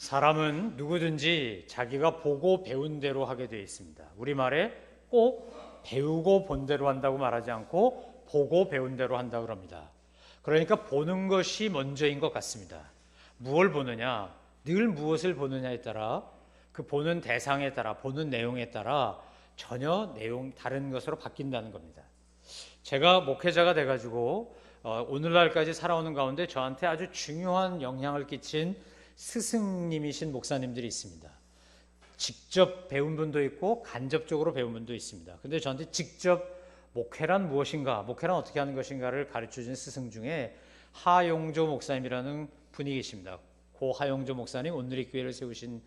사람은 누구든지 자기가 보고 배운 대로 하게 되어 있습니다. 우리말에 꼭 배우고 본 대로 한다고 말하지 않고 보고 배운 대로 한다고 합니다. 그러니까 보는 것이 먼저인 것 같습니다. 무엇을 보느냐, 늘 무엇을 보느냐에 따라 그 보는 대상에 따라 보는 내용에 따라 전혀 다른 것으로 바뀐다는 겁니다. 제가 목회자가 돼가지고 오늘날까지 살아오는 가운데 저한테 아주 중요한 영향을 끼친 스승님이신 목사님들이 있습니다. 직접 배운 분도 있고 간접적으로 배운 분도 있습니다. 근데 저한테 직접 목회란 무엇인가, 목회란 어떻게 하는 것인가를 가르쳐준 스승 중에 하용조 목사님이라는 분이 계십니다. 고 하용조 목사님, 온누리교회를 세우신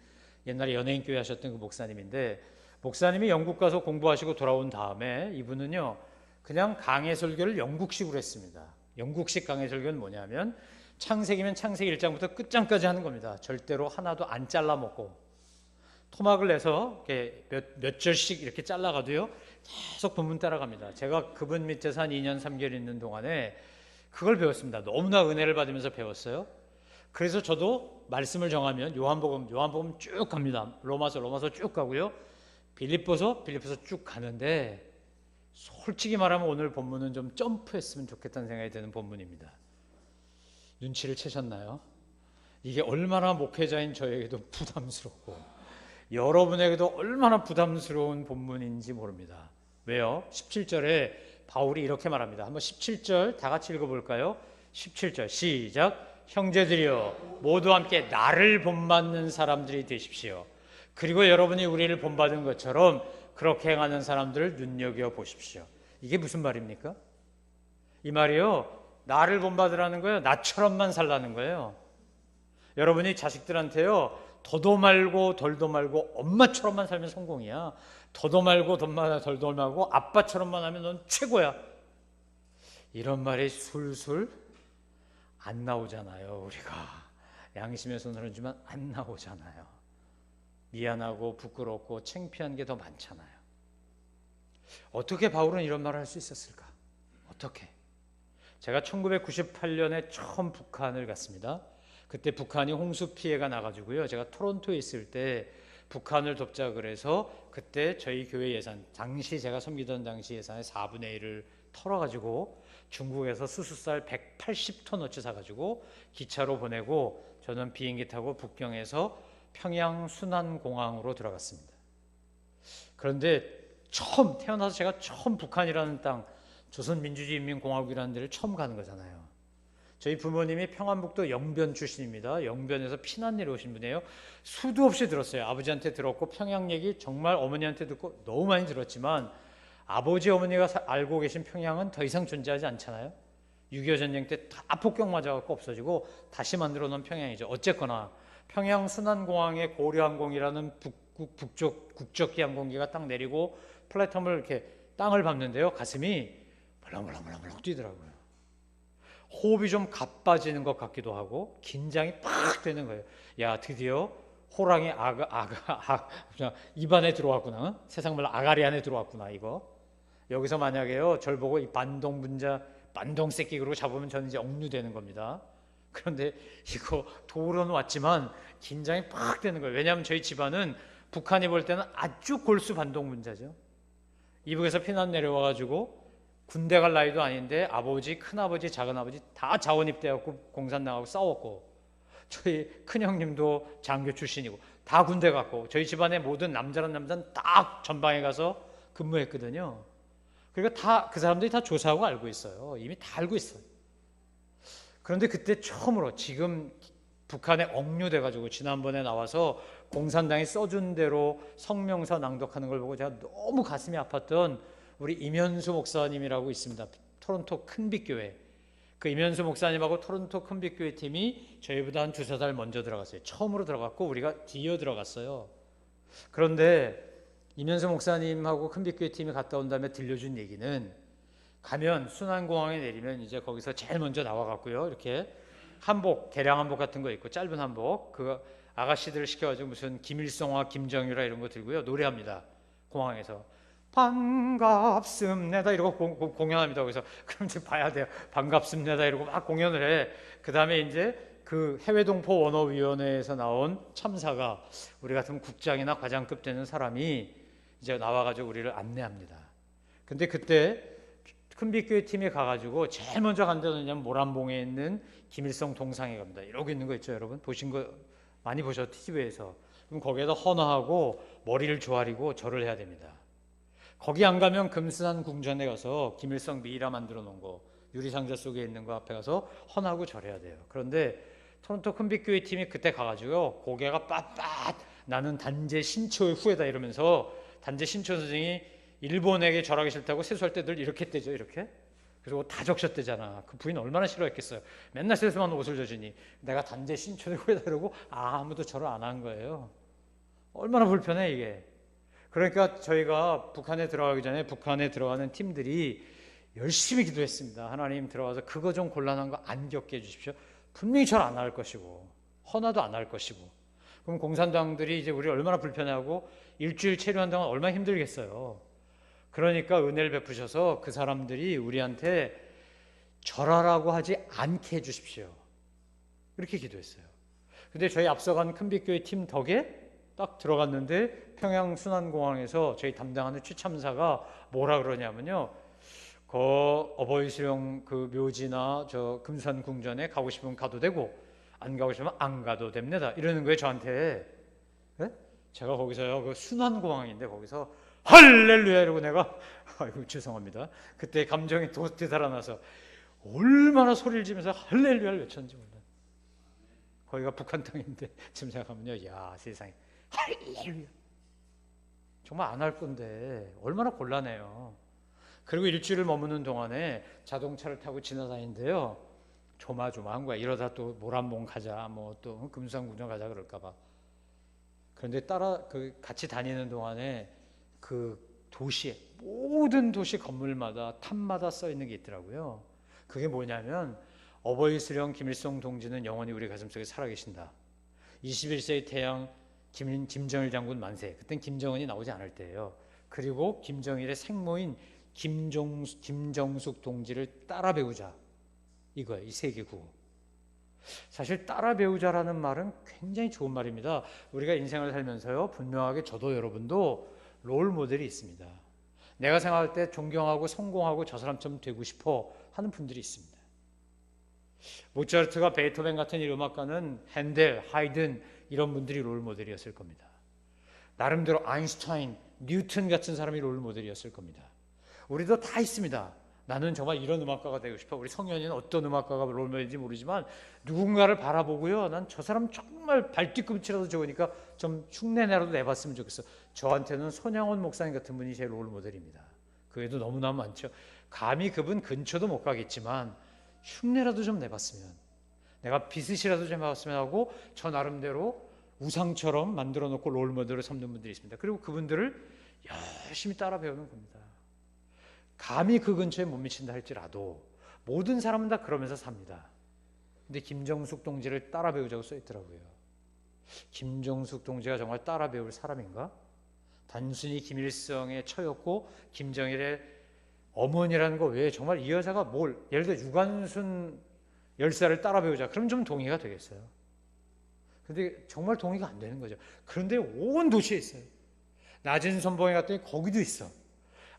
옛날에 연예인교회 하셨던 그 목사님인데, 목사님이 영국 가서 공부하시고 돌아온 다음에 이분은요 그냥 강해 설교를 영국식으로 했습니다. 영국식 강해 설교는 뭐냐면 창세기면 창세기 1장부터 끝장까지 하는 겁니다. 절대로 하나도 안 잘라먹고 토막을 내서 이렇게 몇 절씩 이렇게 잘라가도요 계속 본문 따라갑니다. 제가 그분 밑에서 한 2년 3개월 있는 동안에 그걸 배웠습니다. 너무나 은혜를 받으면서 배웠어요. 그래서 저도 말씀을 정하면 요한복음 쭉 갑니다. 로마서 쭉 가고요. 빌립보서 쭉 가는데, 솔직히 말하면 오늘 본문은 좀 점프했으면 좋겠다는 생각이 드는 본문입니다. 눈치를 채셨나요? 이게 얼마나 목회자인 저에게도 부담스럽고 여러분에게도 얼마나 부담스러운 본문인지 모릅니다. 왜요? 17절에 바울이 이렇게 말합니다. 한번 17절 다 같이 읽어볼까요? 17절 시작. 형제들이여 모두 함께 나를 본받는 사람들이 되십시오. 그리고 여러분이 우리를 본받은 것처럼 그렇게 행하는 사람들을 눈여겨보십시오. 이게 무슨 말입니까? 이 말이요, 나를 본받으라는 거예요. 나처럼만 살라는 거예요. 여러분이 자식들한테요, 더도 말고 덜도 말고 엄마처럼만 살면 성공이야. 더도 말고 덜도 말고 아빠처럼만 하면 넌 최고야. 이런 말이 술술 안 나오잖아요. 우리가 양심의 손으로 주면 안 나오잖아요. 미안하고 부끄럽고 창피한 게 더 많잖아요. 어떻게 바울은 이런 말을 할 수 있었을까? 어떻게? 제가 1998년에 처음 북한을 갔습니다. 그때 북한이 홍수 피해가 나가지고요. 제가 토론토에 있을 때 북한을 돕자 그래서 그때 저희 교회 예산, 당시 제가 섬기던 당시 예산의 4분의 1을 털어가지고 중국에서 수수쌀 180톤어치 사가지고 기차로 보내고 저는 비행기 타고 북경에서 평양 순안공항으로 들어갔습니다. 그런데 태어나서 제가 처음 북한이라는 땅, 조선민주주의인민공화국이라는 데를 처음 가는 거잖아요. 저희 부모님이 평안북도 영변 출신입니다. 영변에서 피난 내려오신 분이에요. 수도 없이 들었어요. 아버지한테 들었고 평양 얘기 정말 어머니한테 듣고 너무 많이 들었지만 아버지 어머니가 알고 계신 평양은 더 이상 존재하지 않잖아요. 6.25 전쟁 때 다 폭격 맞아갖고 없어지고 다시 만들어 놓은 평양이죠. 어쨌거나 평양 순안공항에 고려항공이라는 북쪽 국적기 항공기가 딱 내리고 플랫폼을 이렇게 땅을 밟는데요. 가슴이 벌렁벌렁 뛰더라고요. 호흡이 좀 가빠지는 것 같기도 하고 긴장이 팍 되는 거예요. 야, 드디어 호랑이 입안에 들어왔구나. 세상 말로 아가리 안에 들어왔구나. 이거 여기서 만약에요 절 보고 이 반동 새끼 그러고 잡으면 저는 이제 억류되는 겁니다. 그런데 이거 도로는 왔지만 긴장이 팍 되는 거예요. 왜냐하면 저희 집안은 북한이 볼 때는 아주 골수 반동분자죠. 이북에서 피난 내려와가지고 군대 갈 나이도 아닌데 아버지, 큰아버지, 작은아버지 다 자원 입대하고 공산 나가고 싸웠고, 저희 큰형님도 장교 출신이고 다 군대 갔고 저희 집안의 모든 남자는 다 전방에 가서 근무했거든요. 그러니까 다 그 사람들이 다 조사하고 알고 있어요. 이미 다 알고 있어요. 그런데 그때 처음으로 지금 북한에 억류돼가지고 지난번에 나와서 공산당이 써준 대로 성명서 낭독하는 걸 보고 제가 너무 가슴이 아팠던 우리 임현수 목사님이라고 있습니다. 토론토 큰빛교회. 그 임현수 목사님하고 토론토 큰빛교회 팀이 저희보다 한 2-3달 먼저 들어갔어요. 처음으로 들어갔고 우리가 뒤어 들어갔어요. 그런데 임현수 목사님하고 큰빛교회 팀이 갔다 온 다음에 들려준 얘기는, 가면 순안공항에 내리면 이제 거기서 제일 먼저 나와갖고요, 이렇게 한복, 개량 한복 같은 거 입고 짧은 한복, 그 아가씨들을 시켜가지고 무슨 김일성과 김정유라 이런 거 들고요 노래합니다. 공항에서 반갑습니다 이러고 공연합니다. 그래서 그럼 이제 봐야 돼요. 반갑습니다 이러고 막 공연을 해. 그 다음에 이제 그 해외동포 원어위원회에서 나온 참사가 우리 같은 국장이나 과장급 되는 사람이 이제 나와가지고 우리를 안내합니다. 근데 그때 큰빛교회 팀에 가가지고 제일 먼저 간 데는 모란봉에 있는 김일성 동상에 갑니다. 이러고 있는 거 있죠, 여러분? 보신 거 많이 보셨죠, TV에서. 그럼 거기에다 헌화하고 머리를 조아리고 절을 해야 됩니다. 거기 안 가면 금수산 궁전에 가서 김일성 미이라 만들어 놓은 거 유리상자 속에 있는 거 앞에 가서 헌하고 절해야 돼요. 그런데 토론토 큰빛교회 팀이 그때 가가지고 고개가 빳빳 나는 단재 신초의 후예다 이러면서 단재 신초 선생이 일본에게 절하기 싫다고 세수할 때 늘 이렇게 떼죠, 이렇게. 그리고 다 적셨대잖아. 그 부인 얼마나 싫어했겠어요. 맨날 세수만 옷을 젖으니 내가 단재 신초의 후예다 이러고 아무도 절을 안 한 거예요. 얼마나 불편해 이게. 그러니까 저희가 북한에 들어가기 전에 북한에 들어가는 팀들이 열심히 기도했습니다. 하나님 들어가서 그거 좀 곤란한 거 안 겪게 해주십시오. 분명히 절 안 할 것이고 헌화도 안 할 것이고. 그럼 공산당들이 이제 우리 얼마나 불편해하고 일주일 체류한 동안 얼마나 힘들겠어요. 그러니까 은혜를 베푸셔서 그 사람들이 우리한테 절하라고 하지 않게 해주십시오. 이렇게 기도했어요. 근데 저희 앞서간 큰빛교회 팀 덕에 딱 들어갔는데 평양 순안공항에서 저희 담당하는 취참사가 뭐라 그러냐면요. 그 어버이 수령 그 묘지나 저 금산 궁전에 가고 싶으면 가도 되고 안 가고 싶으면 안 가도 됩니다. 이러는 거예요, 저한테. 네? 제가 거기서요, 그 순안공항인데 거기서 할렐루야 이러고 내가 아이고 죄송합니다. 그때 감정이 되살아나서 얼마나 소리를 지면서 할렐루야를 외쳤는지 몰라요. 거기가 북한 땅인데 지금 생각하면요, 야 세상에 할렐루야. 정말 안 할 건데 얼마나 곤란해요. 그리고 일주일을 머무는 동안에 자동차를 타고 지나다니는데요, 조마조마한 거야. 이러다 또 모란봉 가자, 뭐 또 금수산궁전 가자 그럴까봐. 그런데 같이 다니는 동안에 그 도시에 모든 도시 건물마다 탑마다 써 있는 게 있더라고요. 그게 뭐냐면 어버이 수령 김일성 동지는 영원히 우리 가슴속에 살아계신다. 21세기 태양 김정일 장군 만세. 그땐 김정은이 나오지 않을 때예요. 그리고 김정일의 생모인 김정숙 동지를 따라 배우자. 이거예요. 이 세계 구호. 사실 따라 배우자라는 말은 굉장히 좋은 말입니다. 우리가 인생을 살면서요, 분명하게 저도 여러분도 롤 모델이 있습니다. 내가 생각할 때 존경하고 성공하고 저 사람처럼 되고 싶어 하는 분들이 있습니다. 모차르트가 베토벤 같은 이 음악가는 핸델, 하이든 이런 분들이 롤 모델이었을 겁니다. 나름대로 아인슈타인, 뉴턴 같은 사람이 롤 모델이었을 겁니다. 우리도 다 있습니다. 나는 정말 이런 음악가가 되고 싶어. 우리 성현이는 어떤 음악가가 롤 모델인지 모르지만 누군가를 바라보고요, 난 저 사람 정말 발뒤꿈치라도 좋으니까 좀 흉내내라도 내봤으면 좋겠어. 저한테는 손양원 목사님 같은 분이 제 롤 모델입니다. 그 외에도 너무나 많죠. 감히 그분 근처도 못 가겠지만 흉내라도 좀 내봤으면, 내가 비스시라도 좀 해봤으면 하고 저 나름대로 우상처럼 만들어 놓고 롤 모델을 삼는 분들이 있습니다. 그리고 그분들을 열심히 따라 배우는 겁니다. 감히 그 근처에 못 미친다 할지라도 모든 사람은 다 그러면서 삽니다. 근데 김정숙 동지를 따라 배우자고 써 있더라고요. 김정숙 동지가 정말 따라 배울 사람인가? 단순히 김일성의 처였고 김정일의 어머니라는 거 외에 정말 이 여자가 뭘, 예를 들어 유관순 열사를 따라 배우자, 그럼 좀 동의가 되겠어요. 근데 정말 동의가 안 되는 거죠. 그런데 온 도시에 있어요. 낮은 선봉에 갔더니 거기도 있어.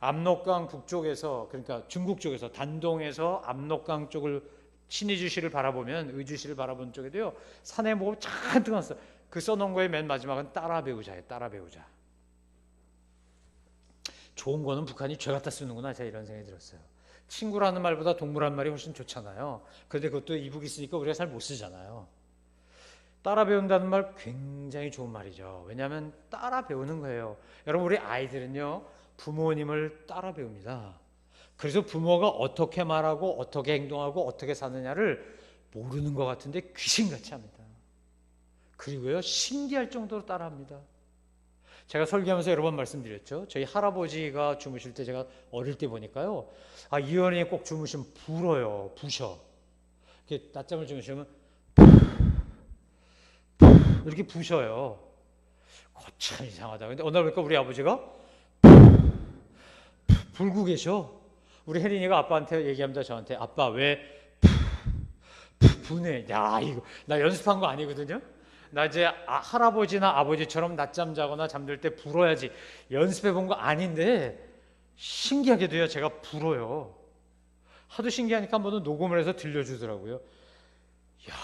압록강 북쪽에서, 그러니까 중국 쪽에서 단동에서 압록강 쪽을 신의주시를 바라보면, 의주시를 바라보는 쪽에도요, 산에 뭐 잔뜩 왔어. 그 써놓은 거에 맨 마지막은 따라 배우자예요. 따라 배우자. 좋은 거는 북한이 죄 갖다 쓰는구나, 제가 이런 생각이 들었어요. 친구라는 말보다 동무라는 말이 훨씬 좋잖아요. 그런데 그것도 이북이 쓰니까 우리가 잘 못 쓰잖아요. 따라 배운다는 말 굉장히 좋은 말이죠. 왜냐하면 따라 배우는 거예요. 여러분, 우리 아이들은요, 부모님을 따라 배웁니다. 그래서 부모가 어떻게 말하고 어떻게 행동하고 어떻게 사느냐를 모르는 것 같은데 귀신같이 합니다. 그리고요, 신기할 정도로 따라합니다. 제가 설교하면서 여러 번 말씀드렸죠. 저희 할아버지가 주무실 때 제가 어릴 때 보니까요, 이현이 꼭 주무시면 불어요. 부셔. 이렇게 낮잠을 주무시면 이렇게 부셔요. 참 이상하다. 근데 어느 날 보니까 우리 아버지가 불고 계셔. 우리 혜린이가 아빠한테 얘기합니다. 저한테, 아빠 왜 분해. 야, 이거 나 연습한 거 아니거든요. 나 이제 할아버지나 아버지처럼 낮잠 자거나 잠들 때 불어야지 연습해 본 거 아닌데 신기하게도요, 제가 불어요. 하도 신기하니까 한 번은 녹음을 해서 들려주더라고요. 야,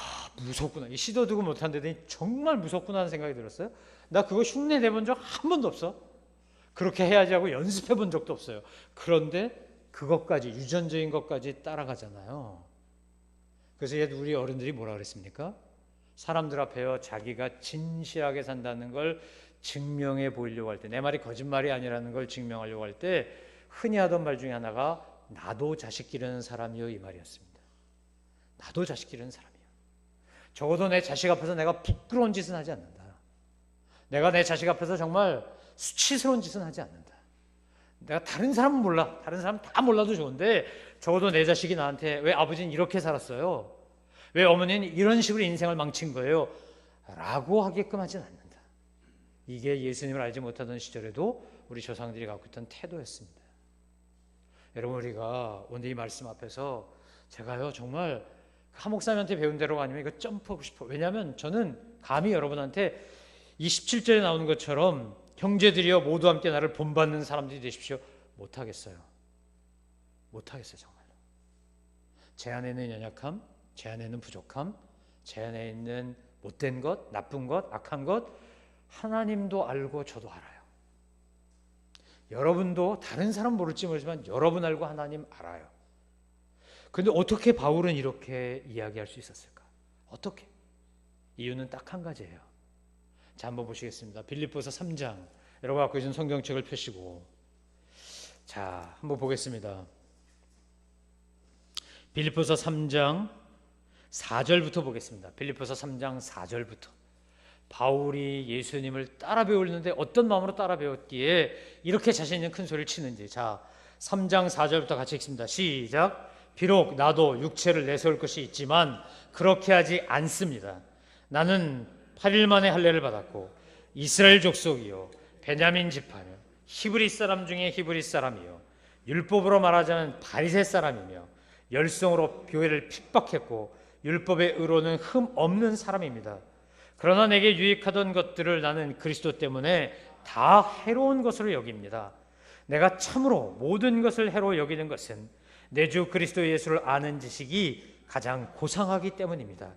무섭구나. 이 시도 두고 못한데 정말 무섭구나 하는 생각이 들었어요. 나 그거 흉내 내본 적 한 번도 없어. 그렇게 해야지 하고 연습해 본 적도 없어요. 그런데 그것까지, 유전적인 것까지 따라가잖아요. 그래서 우리 어른들이 뭐라 그랬습니까? 사람들 앞에요, 자기가 진실하게 산다는 걸 증명해 보이려고 할 때, 내 말이 거짓말이 아니라는 걸 증명하려고 할 때 흔히 하던 말 중에 하나가 나도 자식 기르는 사람이요, 이 말이었습니다. 나도 자식 기르는 사람이요. 적어도 내 자식 앞에서 내가 부끄러운 짓은 하지 않는다. 내가 내 자식 앞에서 정말 수치스러운 짓은 하지 않는다. 내가 다른 사람은 몰라, 다른 사람 다 몰라도 좋은데 적어도 내 자식이 나한테 왜 아버지는 이렇게 살았어요? 왜 어머니는 이런 식으로 인생을 망친 거예요? 라고 하게끔 하진 않는다. 이게 예수님을 알지 못하던 시절에도 우리 조상들이 갖고 있던 태도였습니다. 여러분, 우리가 오늘 이 말씀 앞에서 제가요 정말 하 목사님한테 배운 대로 아니면 이거 점프하고 싶어. 왜냐하면 저는 감히 여러분한테 이 17절에 나오는 것처럼 형제들이여 모두 함께 나를 본받는 사람들이 되십시오. 못하겠어요. 못하겠어요, 정말로. 제 안에 있는 연약함, 제 안에 있는 부족함, 제 안에 있는 못된 것, 나쁜 것, 악한 것 하나님도 알고 저도 알아요. 여러분도 다른 사람 모를지 모르지만 여러분 알고 하나님 알아요. 그런데 어떻게 바울은 이렇게 이야기할 수 있었을까? 어떻게? 이유는 딱 한 가지예요. 자, 한번 보시겠습니다. 빌립보서 3장, 여러분 갖고 계신 성경책을 펴시고, 자, 한번 보겠습니다. 빌립보서 3장 4절부터 보겠습니다. 빌립보서 3장 4절부터. 바울이 예수님을 따라 배우는데 어떤 마음으로 따라 배웠기에 이렇게 자신 있는 큰 소리를 치는지. 자, 3장 4절부터 같이 읽습니다. 시작. 비록 나도 육체를 내세울 것이 있지만 그렇게 하지 않습니다. 나는 8일 만에 할례를 받았고 이스라엘 족속이요 베냐민 지파며 히브리 사람 중에 히브리 사람이요 율법으로 말하자면 바리새 사람이며 열성으로 교회를 핍박했고 율법의 의로는 흠 없는 사람입니다. 그러나 내게 유익하던 것들을 나는 그리스도 때문에 다 해로운 것으로 여깁니다. 내가 참으로 모든 것을 해로 여기는 것은 내 주 그리스도 예수를 아는 지식이 가장 고상하기 때문입니다.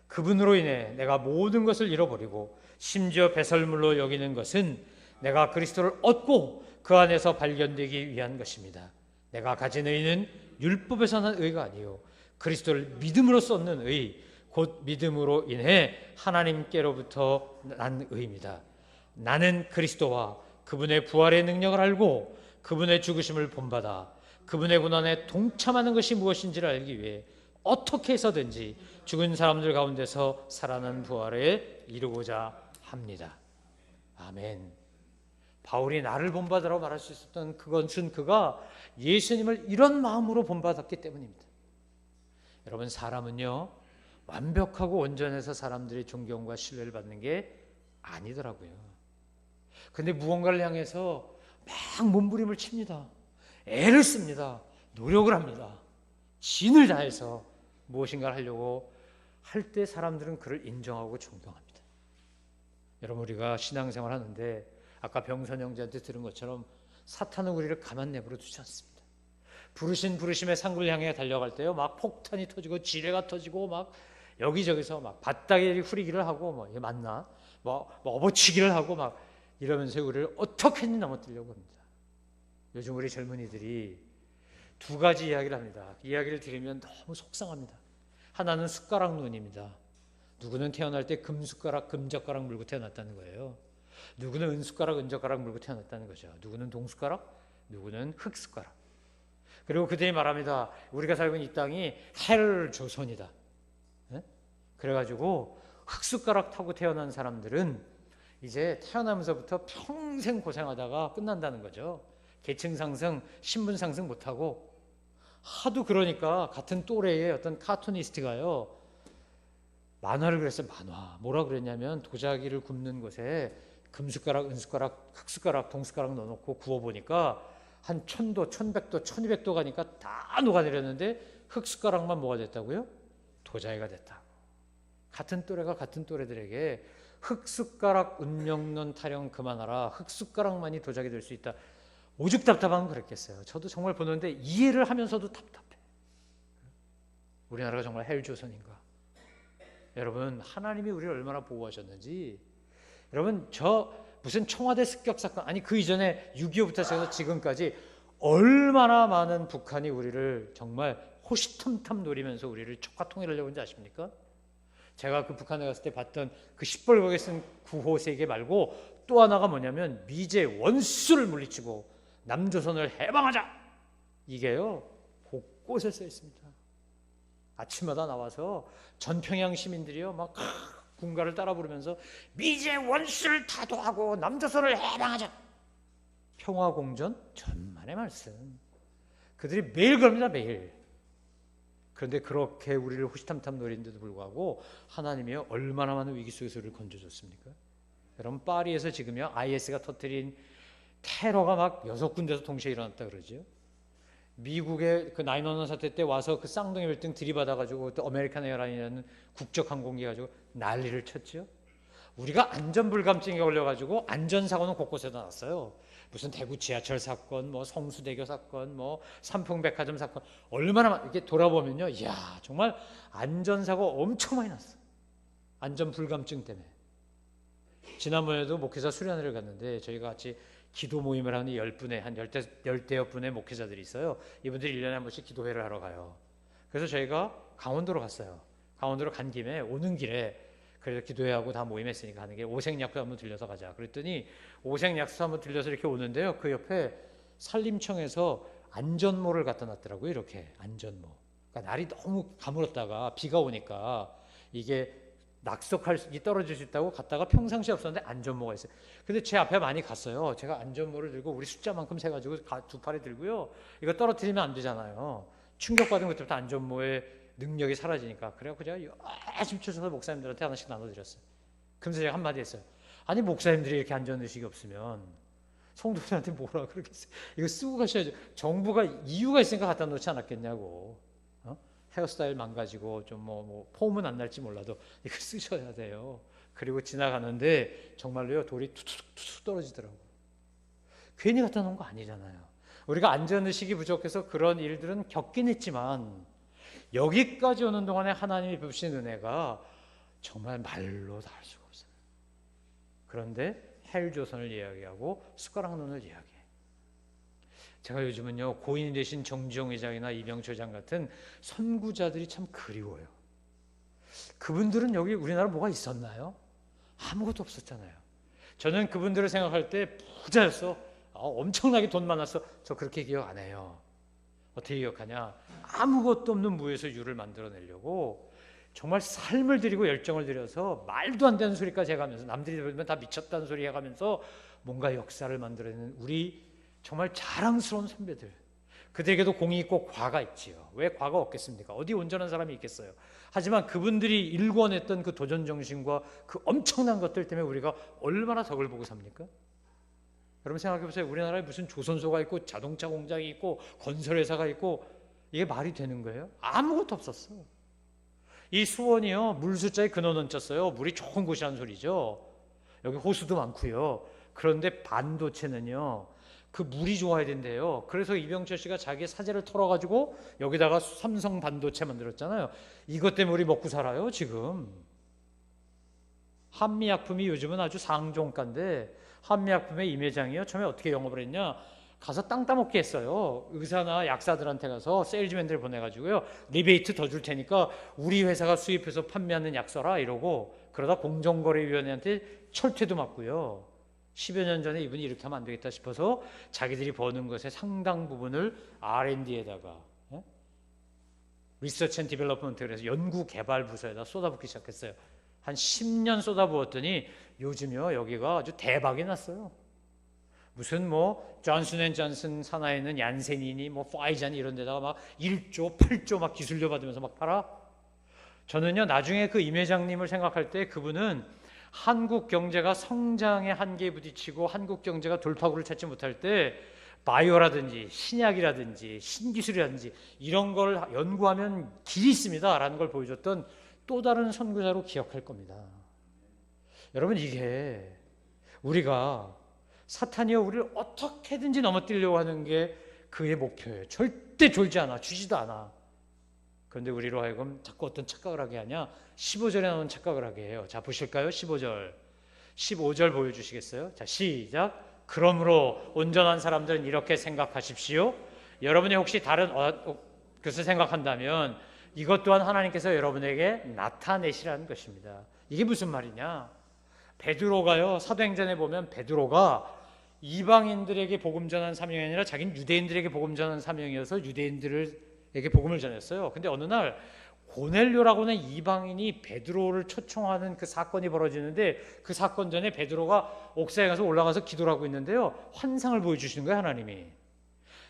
그분으로 인해 내가 모든 것을 잃어버리고 심지어 배설물로 여기는 것은 내가 그리스도를 얻고 그 안에서 발견되기 위한 것입니다. 내가 가진 의는 율법에서 난 의가 아니요 그리스도를 믿음으로써 얻는 의, 곧 믿음으로 인해 하나님께로부터 난 의입니다. 나는 그리스도와 그분의 부활의 능력을 알고 그분의 죽으심을 본받아 그분의 고난에 동참하는 것이 무엇인지를 알기 위해 어떻게 해서든지 죽은 사람들 가운데서 살아난 부활에 이루고자 합니다. 아멘. 바울이 나를 본받으라고 말할 수 있었던 그것은 그가 예수님을 이런 마음으로 본받았기 때문입니다. 여러분, 사람은요 완벽하고 온전해서 사람들의 존경과 신뢰를 받는 게 아니더라고요. 근데 무언가를 향해서 막 몸부림을 칩니다. 애를 씁니다. 노력을 합니다. 진을 다해서 무엇인가를 하려고 할 때 사람들은 그를 인정하고 존경합니다. 여러분, 우리가 신앙생활 하는데 아까 병선 형제한테 들은 것처럼 사탄은 우리를 가만 내버려 두지 않습니다. 부르심의 상구를 향해 달려갈 때요 막 폭탄이 터지고 지뢰가 터지고 막 여기저기서 막 밭다리 후리기를 하고 뭐 이게 맞나? 뭐 업어치기를 하고 막 이러면서 우리를 어떻게든 넘어뜨리려고 합니다. 요즘 우리 젊은이들이 두 가지 이야기를 합니다. 이야기를 들으면 너무 속상합니다. 하나는 숟가락 눈입니다. 누구는 태어날 때 금숟가락, 금젓가락 물고 태어났다는 거예요. 누구는 은숟가락, 은젓가락 물고 태어났다는 거죠. 누구는 동숟가락, 누구는 흙숟가락. 그리고 그들이 말합니다. 우리가 살고 있는 이 땅이 헬 조선이다. 네? 그래가지고 흙숟가락 타고 태어난 사람들은 이제 태어나면서부터 평생 고생하다가 끝난다는 거죠. 계층 상승, 신분 상승 못하고 하도 그러니까 같은 또래의 어떤 카툰이스트가요 만화를 그랬어요. 만화. 뭐라 그랬냐면 도자기를 굽는 곳에 금숟가락, 은숟가락, 흙숟가락, 동숟가락 넣어놓고 구워보니까 한 1000도, 1100도, 1200도 가니까 다 녹아내렸는데 흙숟가락만 뭐가 됐다고요? 도자기가 됐다고. 같은 또래가 같은 또래들에게 흙숟가락 운명론 타령 그만하라. 흙숟가락만이 도자기 될 수 있다. 오죽 답답하면 그랬겠어요. 저도 정말 보는데 이해를 하면서도 답답해. 우리나라가 정말 헬조선인가? 여러분, 하나님이 우리를 얼마나 보호하셨는지. 여러분, 저 무슨 청와대 습격 사건, 아니 그 이전에 6.25부터 시작해서 지금까지 얼마나 많은 북한이 우리를 정말 호시탐탐 노리면서 우리를 촉과 통일하려고 하는지 아십니까? 제가 그 북한에 갔을 때 봤던 그 시뻘겋게 쓴 구호 세계 말고 또 하나가 뭐냐면 미제 원수를 물리치고 남조선을 해방하자. 이게요 곳곳에 써 있습니다. 아침마다 나와서 전평양 시민들이요 막 군가를 따라 부르면서 미제 원수를 타도하고 남조선을 해방하자. 평화공전 전만의 말씀. 그들이 매일 그럽니다. 매일. 그런데 그렇게 우리를 호시탐탐 노리는데도 불구하고 하나님이요 얼마나 많은 위기 속에서 우리를 건져줬습니까? 여러분, 파리에서 지금요 IS가 터뜨린 테러가 막 6군데서 동시에 일어났다 그러죠. 미국의 그 9/11 사태 때 와서 그 쌍둥이 빌딩 들이받아가지고 또 아메리칸 에어라인이라는 국적 항공기 가지고 난리를 쳤죠. 우리가 안전불감증에 걸려가지고 안전사고는 곳곳에서 났어요. 무슨 대구 지하철 사건, 뭐 성수대교 사건, 뭐 삼풍백화점 사건, 얼마나 이렇게 돌아보면요, 이야 정말 안전사고 엄청 많이 났어. 안전불감증 때문에. 지난번에도 목회자 수련회를 갔는데 저희가 같이 기도 모임을 하는 10분의 한 열대여 분의 목회자들이 있어요. 이분들이 1년에 한 번씩 기도회를 하러 가요. 그래서 저희가 강원도로 갔어요. 강원도로 간 김에 오는 길에 그래서 기도회하고 다 모임했으니까 하는 게 오색약수 한번 들려서 가자. 그랬더니 오색약수 한번 들려서 이렇게 오는데요. 그 옆에 산림청에서 안전모를 갖다 놨더라고요. 이렇게 안전모. 그러니까 날이 너무 가물었다가 비가 오니까 이게 낙석이 떨어질 수 있다고 갔다가 평상시에 없었는데 안전모가 있어요. 근데 제 앞에 많이 갔어요. 제가 안전모를 들고 우리 숫자만큼 세가지고 두 팔에 들고요. 이거 떨어뜨리면 안 되잖아요. 충격받은 그때부터 안전모의 능력이 사라지니까. 그래갖고 제가 열심히 쫓아서 목사님들한테 하나씩 나눠드렸어요. 그러면서 제가 한마디 했어요. 아니 목사님들이 이렇게 안전의식이 없으면 성도들한테 뭐라 그러겠어요. 이거 쓰고 가셔야죠. 정부가 이유가 있으니까 갖다 놓지 않았겠냐고. 헤어스타일 망가지고 좀 뭐 폼은 안 날지 몰라도 이거 쓰셔야 돼요. 그리고 지나가는데 정말로요 돌이 툭툭 떨어지더라고요. 괜히 갖다 놓은 거 아니잖아요. 우리가 안전의식이 부족해서 그런 일들은 겪긴 했지만 여기까지 오는 동안에 하나님이 베푸신 은혜가 정말 말로 다 할 수가 없어요. 그런데 헬조선을 이야기하고 숟가락론을 이야기해. 제가 요즘은요 고인이 되신 정지용 회장이나 이병철 회장 같은 선구자들이 참 그리워요. 그분들은 여기 우리나라 뭐가 있었나요? 아무것도 없었잖아요. 저는 그분들을 생각할 때 부자였어. 엄청나게 돈 많았어. 저 그렇게 기억 안 해요. 어떻게 기억하냐? 아무것도 없는 무에서 유를 만들어내려고 정말 삶을 들이고 열정을 들여서 말도 안 되는 소리까지 해가면서 남들이 들으면 다 미쳤다는 소리 해가면서 뭔가 역사를 만들어내는 우리 정말 자랑스러운 선배들. 그들에게도 공이 있고 과가 있지요. 왜 과가 없겠습니까? 어디 온전한 사람이 있겠어요. 하지만 그분들이 일궈냈던 그 도전 정신과 그 엄청난 것들 때문에 우리가 얼마나 덕을 보고 삽니까? 여러분 생각해 보세요. 우리나라에 무슨 조선소가 있고 자동차 공장이 있고 건설회사가 있고 이게 말이 되는 거예요? 아무것도 없었어. 이 수원이요 물 숫자에 근원은 쪘어요. 물이 좋은 곳이라는 소리죠. 여기 호수도 많고요. 그런데 반도체는요 그 물이 좋아야 된대요. 그래서 이병철 씨가 자기 사재를 털어가지고 여기다가 삼성 반도체 만들었잖아요. 이것 때문에 우리 먹고 살아요 지금. 한미약품이 요즘은 아주 상종가인데 한미약품의 임 회장이요 처음에 어떻게 영업을 했냐, 가서 땅 따먹기 했어요. 의사나 약사들한테 가서 세일즈맨들 보내가지고요 리베이트 더 줄 테니까 우리 회사가 수입해서 판매하는 약 써라 이러고, 그러다 공정거래위원회한테 철퇴도 맞고요. 10여 년 전에 이분이 이렇게 하면 안 되겠다 싶어서 자기들이 버는 것의 상당 부분을 R&D에다가 리서치 앤 디벨롭먼트, 그래서 연구개발 부서에다 쏟아붓기 시작했어요. 한 10년 쏟아부었더니 요즘요 여기가 아주 대박이 났어요. 무슨 뭐 존슨앤존슨 산하에 있는 얀센이니 뭐 파이자니 이런 데다가 막 1조 8조 막 기술료 받으면서 막 팔아. 저는요 나중에 그 임 회장님을 생각할 때 그분은 한국 경제가 성장의 한계에 부딪히고 한국 경제가 돌파구를 찾지 못할 때 바이오라든지 신약이라든지 신기술이라든지 이런 걸 연구하면 길이 있습니다 라는 걸 보여줬던 또 다른 선구자로 기억할 겁니다. 여러분, 이게 우리가 사탄이여 우리를 어떻게든지 넘어뜨리려고 하는 게 그의 목표예요. 절대 졸지 않아, 주지도 않아. 그런데 우리로 하여금 자꾸 어떤 착각을 하게 하냐? 15절에 나오는 착각을 하게 해요. 자, 보실까요? 15절 보여주시겠어요? 자, 시작. 그러므로 온전한 사람들은 이렇게 생각하십시오. 여러분이 혹시 다른 것을 생각한다면 이것 또한 하나님께서 여러분에게 나타내시라는 것입니다. 이게 무슨 말이냐? 베드로가요, 사도행전에 보면 베드로가 이방인들에게 복음 전한 사명이 아니라 자기는 유대인들에게 복음 전한 사명이어서 유대인들에게 복음을 전했어요. 근데 어느 날 고넬료라고 하는 이방인이 베드로를 초청하는 그 사건이 벌어지는데, 그 사건 전에 베드로가 옥상에 가서 올라가서 기도를 하고 있는데요, 환상을 보여주시는 거예요. 하나님이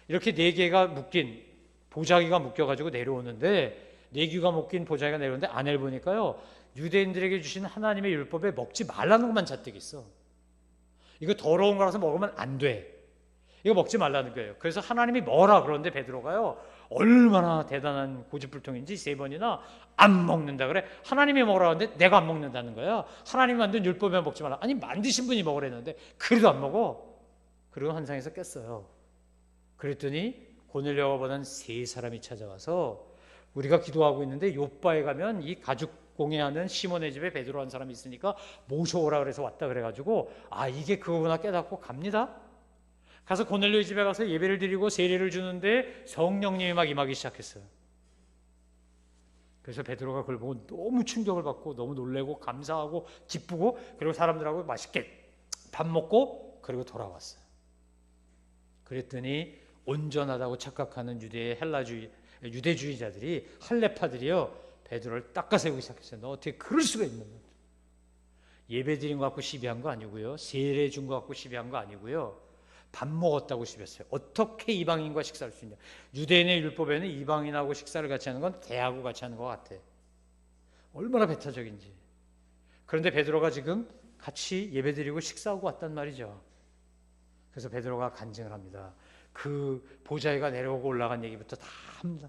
이렇게 4개가 묶인 보자기가 묶여가지고 내려오는데, 4개가 묶인 보자기가 내려오는데 안을 보니까요, 유대인들에게 주신 하나님의 율법에 먹지 말라는 것만 잔뜩 있어. 이거 더러운 거라서 먹으면 안 돼, 이거 먹지 말라는 거예요. 그래서 하나님이 뭐라 그러는데 베드로가요, 얼마나 대단한 고집불통인지 3번이나 안 먹는다 그래. 하나님이 먹으라 하는데 내가 안 먹는다는 거야. 하나님이 만든 율법에 먹지 말라. 아니, 만드신 분이 먹으라는데 그래도 안 먹어. 그리고 환상에서 깼어요. 그랬더니 고넬료가 보낸 3사람이 찾아와서, 우리가 기도하고 있는데 요바에 가면 이 가죽 공예하는 시몬의 집에 베드로 한 사람이 있으니까 모셔오라 그래서 왔다 그래가지고, 아, 이게 그거구나 깨닫고 갑니다. 가서 고넬료의 집에 가서 예배를 드리고 세례를 주는데 성령님이 막 임하기 시작했어요. 그래서 베드로가 그걸 보고 너무 충격을 받고 너무 놀래고 감사하고 기쁘고, 그리고 사람들하고 맛있게 밥 먹고 그리고 돌아왔어요. 그랬더니 온전하다고 착각하는 유대주의자들이, 할례파들이요, 베드로를 닦아세우기 시작했어요. 너 어떻게 그럴 수가 있는 거야? 예배 드린 거 갖고 시비한 거 아니고요, 세례 준 거 갖고 시비한 거 아니고요, 밥 먹었다고 시비했어요. 어떻게 이방인과 식사할 수 있냐? 유대인의 율법에는 이방인하고 식사를 같이 하는 건 개하고 같이 하는 것 같아. 얼마나 배타적인지. 그런데 베드로가 지금 같이 예배드리고 식사하고 왔단 말이죠. 그래서 베드로가 간증을 합니다. 그 보자기가 내려오고 올라간 얘기부터 다 합니다.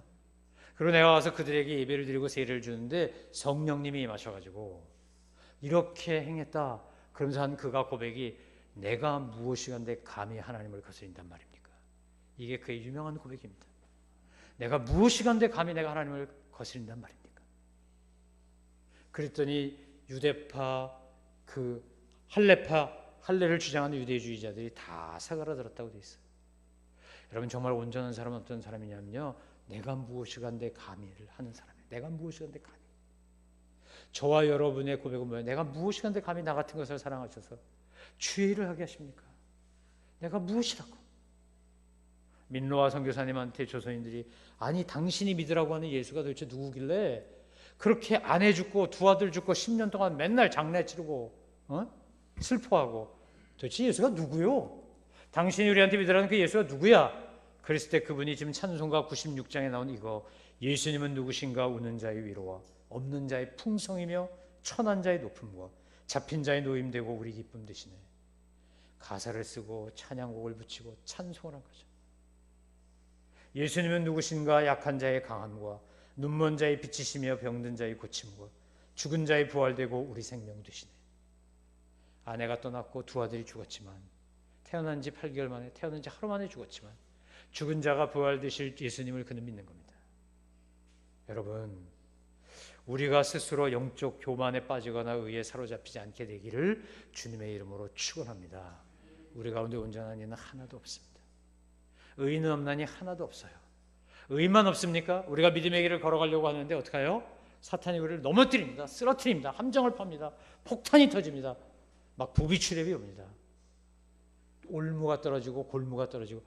그리고 내가 와서 그들에게 예배를 드리고 세례를 주는데 성령님이 임하셔가지고 이렇게 행했다. 그러면서 한 그가 고백이, 내가 무엇이간데 감히 하나님을 거스린단 말입니까? 이게 그의 유명한 고백입니다. 내가 무엇이간데 감히 내가 하나님을 거스린단 말입니까? 그랬더니 유대파, 그 할례파, 할례를 주장하는 유대주의자들이 다 사그라들었다고 되어 있어요. 여러분, 정말 온전한 사람은 어떤 사람이냐면요, 내가 무엇이간데 감히를 하는 사람이에요. 내가 무엇이간데 감히. 저와 여러분의 고백은 뭐예요? 내가 무엇이간데 감히 나 같은 것을 사랑하셔서 주의 일을 하게 하십니까? 내가 무엇이라고? 민노아 선교사님한테 조선인들이, 아니 당신이 믿으라고 하는 예수가 도대체 누구길래 그렇게 아내 죽고 두 아들 죽고 10년 동안 맨날 장례 치르고 슬퍼하고, 도대체 예수가 누구요? 당신이 우리한테 믿으라는 그 예수가 누구야? 그랬을 때 그분이 지금 찬송가 96장에 나온 이거, 예수님은 누구신가? 우는 자의 위로와 없는 자의 풍성이며 천한 자의 높음과 잡힌 자의 노임되고 우리 기쁨 되시네. 가사를 쓰고 찬양곡을 붙이고 찬송을 한 거죠. 예수님은 누구신가? 약한 자의 강함과 눈먼 자의 빛이시며 병든 자의 고침과 죽은 자의 부활되고 우리 생명 되시네. 아내가 떠났고 두 아들이 죽었지만, 태어난 지 8개월 만에, 태어난 지 하루 만에 죽었지만 죽은 자가 부활되실 예수님을 그는 믿는 겁니다. 여러분, 우리가 스스로 영적 교만에 빠지거나 의에 사로잡히지 않게 되기를 주님의 이름으로 축원합니다. 우리 가운데 온전한 이는 하나도 없습니다. 의인은 없나니 하나도 없어요. 의만 없습니까? 우리가 믿음의 길을 걸어가려고 하는데 어떡해요? 사탄이 우리를 넘어뜨립니다. 쓰러뜨립니다. 함정을 팝니다. 폭탄이 터집니다. 막 부비출입이 옵니다. 올무가 떨어지고 골무가 떨어지고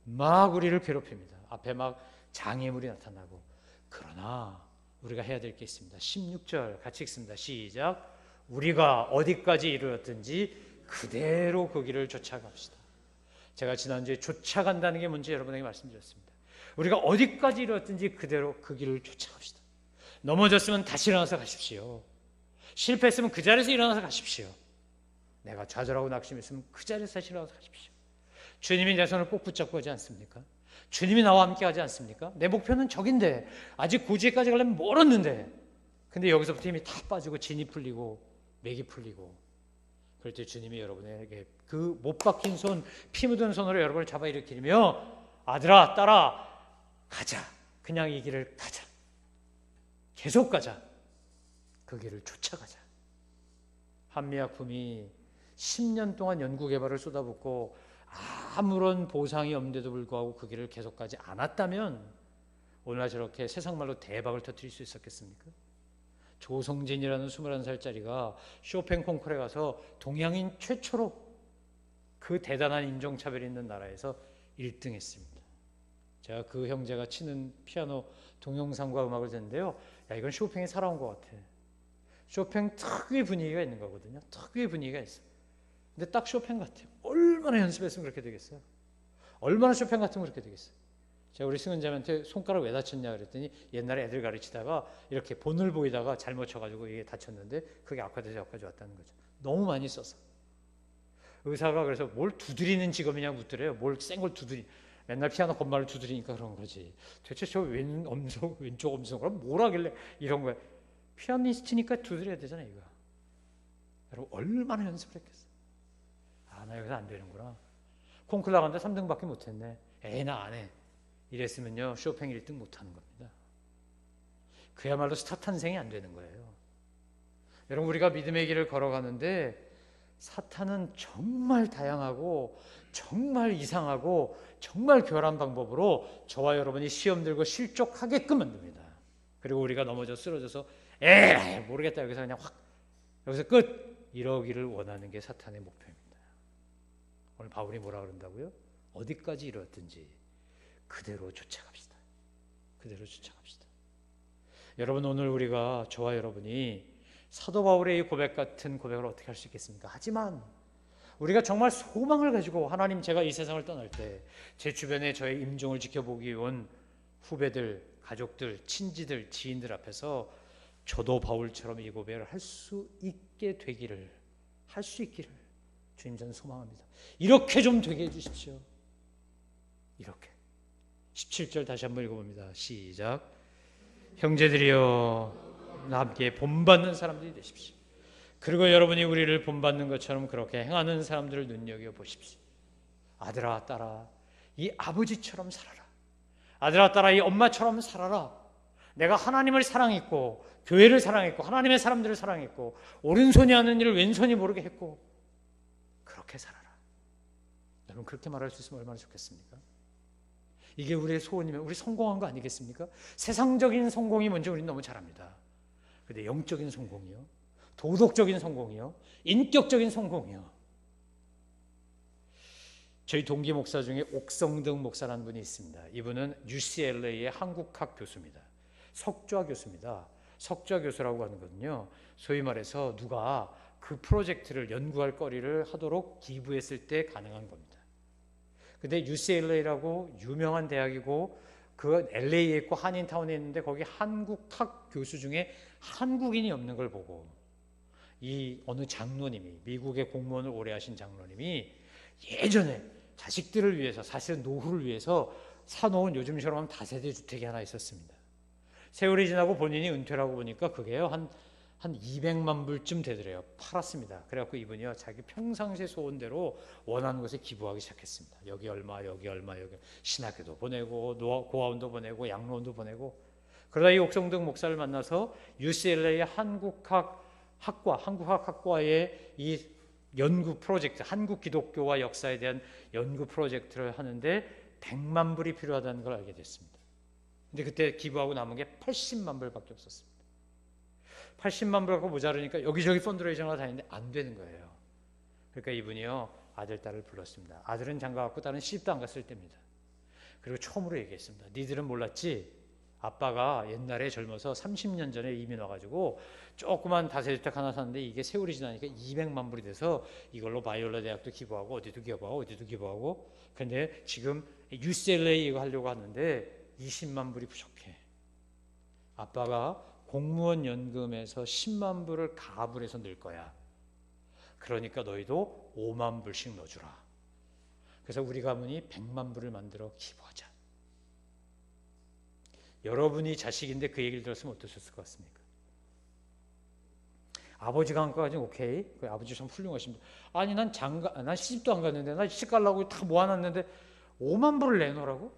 막 우리를 괴롭힙니다. 앞에 막 장애물이 나타나고. 그러나 우리가 해야 될 게 있습니다. 16절 같이 읽습니다. 시작. 우리가 어디까지 이르렀든지 그대로 그 길을 쫓아갑시다. 제가 지난주에 쫓아간다는 게 뭔지 여러분에게 말씀드렸습니다. 우리가 어디까지 이르렀든지 그대로 그 길을 쫓아갑시다. 넘어졌으면 다시 일어나서 가십시오. 실패했으면 그 자리에서 일어나서 가십시오. 내가 좌절하고 낙심했으면 그 자리에서 다시 일어나서 가십시오. 주님이 내 손을 꼭 붙잡고 하지 않습니까? 주님이 나와 함께 하지 않습니까? 내 목표는 저긴데, 아직 고지에까지 가려면 멀었는데, 근데 여기서부터 힘이 다 빠지고 진이 풀리고 맥이 풀리고, 그럴 때 주님이 여러분에게 그 못 박힌 손, 피 묻은 손으로 여러분을 잡아 일으키며 아들아, 딸아, 가자. 그냥 이 길을 가자. 계속 가자. 그 길을 쫓아가자. 한미약품이 10년 동안 연구개발을 쏟아붓고 아무런 보상이 없는데도 불구하고 그 길을 계속 가지 않았다면 오늘날 저렇게 세상말로 대박을 터뜨릴 수 있었겠습니까? 조성진이라는 21살짜리가 쇼팽 콩쿠르에 가서 동양인 최초로 그 대단한 인종차별이 있는 나라에서 1등 했습니다. 제가 그 형제가 치는 피아노 동영상과 음악을 듣는데요, 야, 이건 쇼팽이 살아온 것 같아. 쇼팽 특유의 분위기가 있는 거거든요. 특유의 분위기가 있어요. 근데 딱 쇼팽 같아요. 얼마나 연습했으면 그렇게 되겠어요? 얼마나 쇼팽 같으면 그렇게 되겠어요? 제가 우리 승은자매한테 손가락 왜 다쳤냐 그랬더니 옛날에 애들 가르치다가 이렇게 본을 보이다가 잘못 쳐가지고 이게 다쳤는데 그게 악화돼서 여기까지 왔다는 거죠. 너무 많이 써서. 의사가 그래서 뭘 두드리는 직업이냐고 묻더래요. 뭘 센 걸 두드리. 맨날 피아노 건반을 두드리니까 그런 거지. 대체 저 왼쪽 엄성을 뭘 하길래 이런 거야. 피아니스트니까 두드려야 되잖아요, 이거. 여러분 얼마나 연습을 했겠어. 아, 나 여기서 안 되는구나. 콩쿠르 나갔는데 3등밖에 못했네. 에이, 나 안 해. 이랬으면요, 쇼팽 1등 못하는 겁니다. 그야말로 스타 탄생이 안 되는 거예요. 여러분, 우리가 믿음의 길을 걸어가는데 사탄은 정말 다양하고 정말 이상하고 정말 교활한 방법으로 저와 여러분이 시험 들고 실족하게끔 만듭니다. 그리고 우리가 넘어져 쓰러져서 에이 모르겠다, 여기서 그냥 확, 여기서 끝, 이러기를 원하는 게 사탄의 목표입니다. 오늘 바울이 뭐라 그런다고요? 어디까지 이르렀든지 그대로 쫓아갑시다. 그대로 쫓아갑시다. 여러분, 오늘 우리가, 저와 여러분이 사도 바울의 이 고백 같은 고백을 어떻게 할 수 있겠습니까? 하지만 우리가 정말 소망을 가지고, 하나님, 제가 이 세상을 떠날 때 제 주변에 저의 임종을 지켜보기 온 후배들, 가족들, 친지들, 지인들 앞에서 저도 바울처럼 이 고백을 할 수 있게 되기를, 할 수 있기를 주님, 저는 소망합니다. 이렇게 좀 되게 해주십시오. 이렇게. 17절 다시 한번 읽어봅니다. 시작. 형제들이여, 함께 본받는 사람들이 되십시오. 그리고 여러분이 우리를 본받는 것처럼 그렇게 행하는 사람들을 눈여겨보십시오. 아들아, 딸아, 이 아버지처럼 살아라. 아들아, 딸아, 이 엄마처럼 살아라. 내가 하나님을 사랑했고, 교회를 사랑했고, 하나님의 사람들을 사랑했고, 오른손이 하는 일을 왼손이 모르게 했고, 그렇게 살아라. 여러분, 그렇게 말할 수 있으면 얼마나 좋겠습니까? 이게 우리의 소원이면 우리 성공한 거 아니겠습니까? 세상적인 성공이 먼저 우리는 너무 잘합니다. 근데 영적인 성공이요, 도덕적인 성공이요, 인격적인 성공이요. 저희 동기 목사 중에 옥성등 목사라는 분이 있습니다. 이분은 UCLA의 한국학 교수입니다. 석좌 교수입니다. 석좌 교수라고 하는 거는요, 소위 말해서 누가 그 프로젝트를 연구할 거리를 하도록 기부했을 때 가능한 겁니다. 근데 UCLA라고 유명한 대학이고 그 LA에 있고 한인타운에 있는데 거기 한국학 교수 중에 한국인이 없는 걸 보고 이 어느 장로님이, 미국의 공무원을 오래 하신 장로님이 예전에 자식들을 위해서, 사실은 노후를 위해서 사놓은, 요즘처럼 하면 다세대 주택이 하나 있었습니다. 세월이 지나고 본인이 은퇴라고 보니까 그게요 한 200만 불쯤 되더래요. 팔았습니다. 그래갖고 이분이요 자기 평상시에 소원대로 원하는 것에 기부하기 시작했습니다. 여기 얼마, 여기 얼마, 여기 신학교도 보내고 고아원도 보내고 양로원도 보내고. 그러다 이 옥성등 목사를 만나서 UCLA의 한국학과의 이 연구 프로젝트, 한국 기독교와 역사에 대한 연구 프로젝트를 하는데 100만 불이 필요하다는 걸 알게 됐습니다. 근데 그때 기부하고 남은 게 80만 불밖에 없었습니다. 80만 불 갖고 모자르니까 여기저기 펀드레이징을 다니는데 안 되는 거예요. 그러니까 이분이요 아들, 딸을 불렀습니다. 아들은 장가 갔고 딸은 시집도 안 갔을 때입니다. 그리고 처음으로 얘기했습니다. 니들은 몰랐지? 아빠가 옛날에 젊어서 30년 전에 이민 와가지고 조그만 다세주택 하나 샀는데 이게 세월이 지나니까 200만 불이 돼서 이걸로 바이올라 대학도 기부하고 어디도 기부하고 어디도 기부하고. 근데 지금 UCLA 이거 하려고 하는데 20만 불이 부족해. 아빠가 공무원 연금에서 10만 불을 가압을 해서 넣을 거야. 그러니까 너희도 5만 불씩 넣어주라. 그래서 우리 가문이 100만 불을 만들어 기부하자. 여러분이 자식인데 그 얘기를 들었으면 어떠셨을 것 같습니까? 아버지가 한 거까지는 오케이. 그 아버지 참 훌륭하십니다. 아니 난 시집도 안 갔는데 나 시집 가려고 다 모아놨는데 5만 불을 내놓으라고?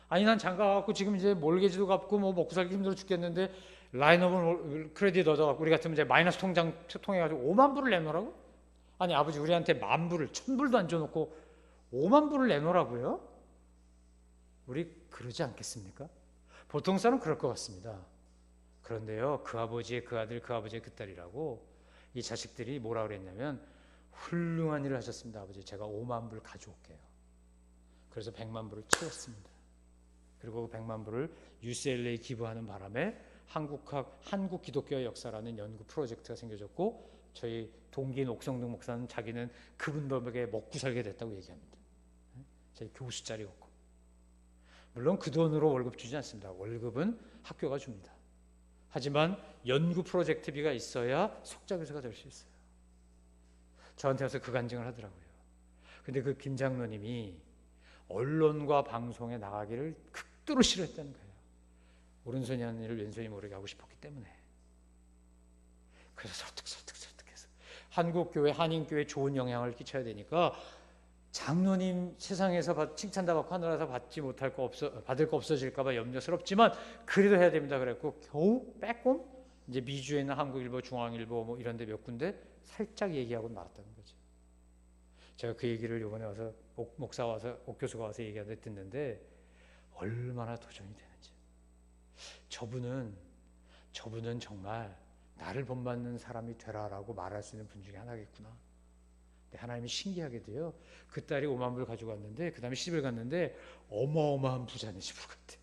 아니 난 장가 갖고 지금 이제 몰개지도 갚고 뭐 먹고 살기 힘들어 죽겠는데 라인업을 크레딧 얻어갖고 우리 같으면 이제 마이너스 통장 통해가지고 5만 불을 내놓으라고? 아니 아버지 우리한테 10,000불을 1,000불도 안 줘놓고 5만 불을 내놓으라고요? 우리 그러지 않겠습니까? 보통 사람은 그럴 것 같습니다. 그런데요, 그 아버지의 그 아들, 그 아버지의 그 딸이라고 이 자식들이 뭐라 그랬냐면 훌륭한 일을 하셨습니다. 아버지 제가 5만 불 가져올게요. 그래서 100만 불을 채웠습니다. 그리고 그 100만 불을 UCLA 기부하는 바람에 한국 기독교의 역사라는 연구 프로젝트가 생겨졌고 저희 동기인 옥성등 목사는 자기는 그분 덕에 먹고 살게 됐다고 얘기합니다. 저희 교수 자리였고 물론 그 돈으로 월급 주지 않습니다. 월급은 학교가 줍니다. 하지만 연구 프로젝트비가 있어야 석자교수가 될 수 있어요. 저한테 와서 그 간증을 하더라고요. 근데 그 김 장로님이 언론과 방송에 나가기를 극도로 싫어했다는 거예요. 오른손이 하는 일을 왼손이 모르게 하고 싶었기 때문에. 그래서 설득해서 한국교회, 한인교회에 좋은 영향을 끼쳐야 되니까 장로님 세상에서 칭찬 다 받고 하늘에서 받을 거 없어질까 봐 염려스럽지만 그래도 해야 됩니다. 그랬고 겨우 빼꼼 이제 미주에 있는 한국일보, 중앙일보 뭐 이런 데 몇 군데 살짝 얘기하고 말았다는 거죠. 제가 그 얘기를 이번에 와서 목사 와서 옥교수가 와서 얘기하는데 듣는데 얼마나 도전이 되는지. 저분은 정말 나를 본받는 사람이 되라라고 말할 수 있는 분 중에 하나겠구나. 하나님이 신기하게도요. 그 딸이 5만 불 가지고 왔는데 그 다음에 시집을 갔는데 어마어마한 부자네 집을 갔대.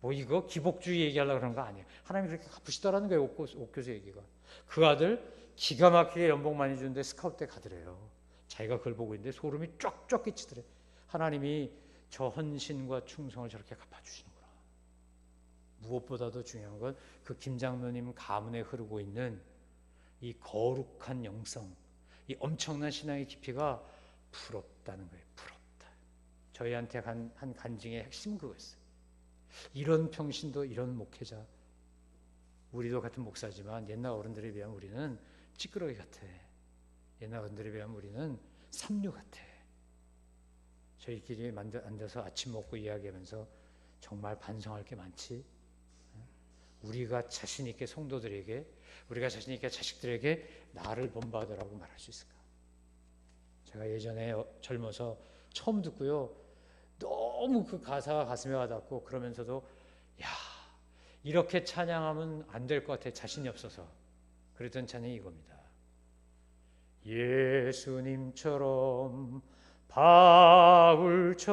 뭐 이거 기복주의 얘기하려고 그런 거 아니에요. 하나님이 그렇게 갚으시더라는 거예요. 옥교수 얘기가. 그 아들 기가 막히게 연봉 많이 주는데 스카우트 때 가더래요. 자기가 그걸 보고 있는데 소름이 쫙쫙 끼치더래. 하나님이 저 헌신과 충성을 저렇게 갚아주시는구나. 무엇보다도 중요한 건 그 김장로님 가문에 흐르고 있는 이 거룩한 영성, 이 엄청난 신앙의 깊이가 부럽다는 거예요. 부럽다. 저희한테 한 간증의 핵심은 그거였어요. 이런 평신도, 이런 목회자, 우리도 같은 목사지만 옛날 어른들에 비하면 우리는 찌끄러기 같아. 옛날 어른들에 비하면 우리는 삼류 같아. 저희끼리 앉아서 아침 먹고 이야기하면서 정말 반성할 게 많지. 우리가 자신 있게 성도들에게, 우리가 자신 있게 자식들에게 나를 본받으라고 말할 수 있을까? 제가 예전에 젊어서 처음 듣고요. 너무 그 가사가 가슴에 와닿고 그러면서도 야, 이렇게 찬양하면 안 될 것 같아. 자신이 없어서. 그랬던 찬양이 이겁니다. 예수님처럼 바울처럼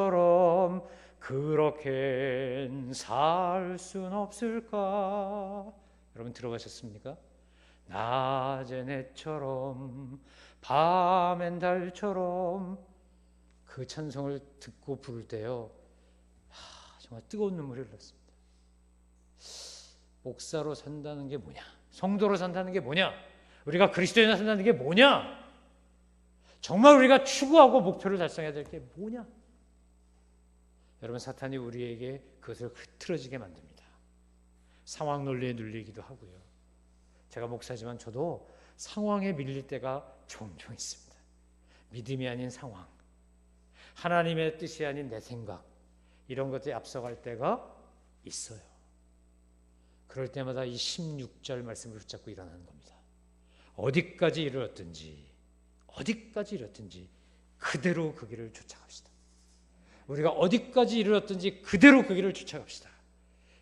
그렇게 살 순 없을까? 여러분 들어보셨습니까? 낮엔 해처럼 밤엔 달처럼 그 찬송을 듣고 부를 때요, 정말 뜨거운 눈물이 흘렀습니다. 목사로 산다는 게 뭐냐? 성도로 산다는 게 뭐냐? 우리가 그리스도인으로 산다는 게 뭐냐? 정말 우리가 추구하고 목표를 달성해야 될 게 뭐냐? 여러분, 사탄이 우리에게 그것을 흐트러지게 만듭니다. 상황 논리에 눌리기도 하고요. 제가 목사지만 저도 상황에 밀릴 때가 종종 있습니다. 믿음이 아닌 상황, 하나님의 뜻이 아닌 내 생각, 이런 것들이 앞서갈 때가 있어요. 그럴 때마다 이 16절 말씀을 붙잡고 일어나는 겁니다. 어디까지 이르렀든지 그대로 그 길을 쫓아갑시다. 우리가 어디까지 이르렀든지 그대로 그 길을 쫓아갑시다.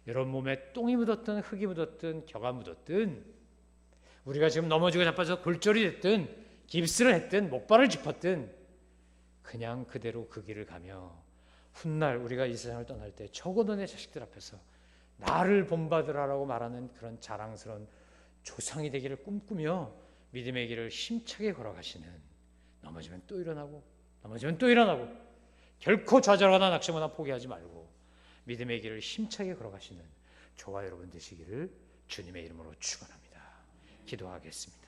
여러분 몸에 똥이 묻었든 흙이 묻었든 겨가 묻었든, 우리가 지금 넘어지고 자빠져 골절이 됐든 깁스를 했든 목발을 짚었든 그냥 그대로 그 길을 가며 훗날 우리가 이 세상을 떠날 때 적어도 내 자식들 앞에서 나를 본받으라라고 말하는 그런 자랑스러운 조상이 되기를 꿈꾸며 믿음의 길을 힘차게 걸어가시는, 넘어지면 또 일어나고 결코 좌절하거나 낙심하거나 포기하지 말고 믿음의 길을 힘차게 걸어가시는 저와 여러분 되시기를 주님의 이름으로 축원합니다. 기도하겠습니다.